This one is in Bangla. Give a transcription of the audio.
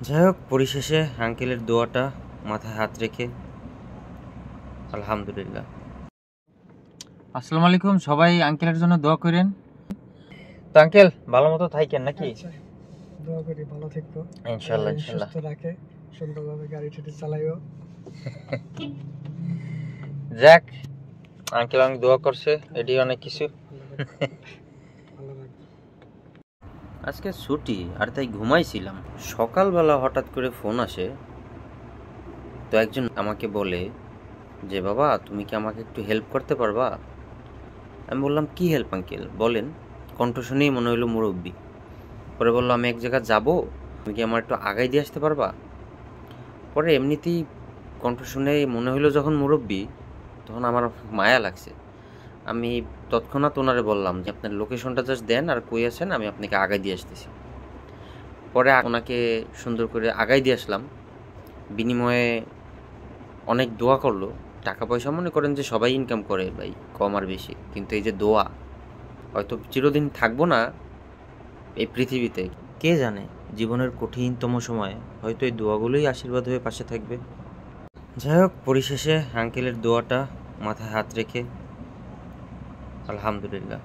যাই হোক, পরিশেষে আঙ্কেলের দোয়াটা মাথায় হাত রেখে আলহামদুলিল্লাহ। আসসালামু আলাইকুম, সবাই আঙ্কেলের জন্য দোয়া করেন। তো আঙ্কেল ভালো মতো থাকেন নাকি? দোয়া করি ভালো থাকবো, ইনশাআল্লাহ ইনশাআল্লাহ। সুস্থ রাখে, সুন্দরভাবে গাড়ি টাড়ি চালাইও। যাক, আঙ্কেল অনেক দোয়া করছে, এটি অনেক কিছু। আজকে ছুটি আর তাই ঘুমাইছিলাম। সকালবেলা হঠাৎ করে ফোন আসে। তো একজন আমাকে বলে যে বাবা, তুমি কি আমাকে একটু হেল্প করতে পারবা? আমি বললাম কি হেল্প আঙ্কেল বলেন। কণ্ঠ শুনেই মনে হলো মুরব্বী। পরে বললো আমি এক জায়গায় যাবো, তুমি কি আমার একটু আগাই দিয়ে আসতে পারবা? পরে এমনিতেই কণ্ঠ শুনে মনে হলো যখন মুরব্বী, তখন আমার মায়া লাগছে। আমি তৎক্ষণাৎ ওনারে বললাম যে আপনার লোকেশনটা জাস্ট দেন আর কই আছেন, আমি আপনাকে আগাই দিয়ে আসতেছি। পরে ওনাকে সুন্দর করে আগাই দিয়ে আসলাম। বিনিময়ে অনেক দোয়া করলো। টাকা পয়সা মনে করেন যে সবাই ইনকাম করে ভাই, কম আর বেশি, কিন্তু এই যে দোয়া, হয়তো চিরদিন থাকবো না এই পৃথিবীতে, কে জানে জীবনের কঠিনতম সময়ে হয়তো এই দোয়াগুলোই আশীর্বাদ হয়ে পাশে থাকবে। যাই হোক, পরিশেষে আঙ্কেলের দোয়াটা মাথায় হাত রেখে আলহামদুলিল্লাহ।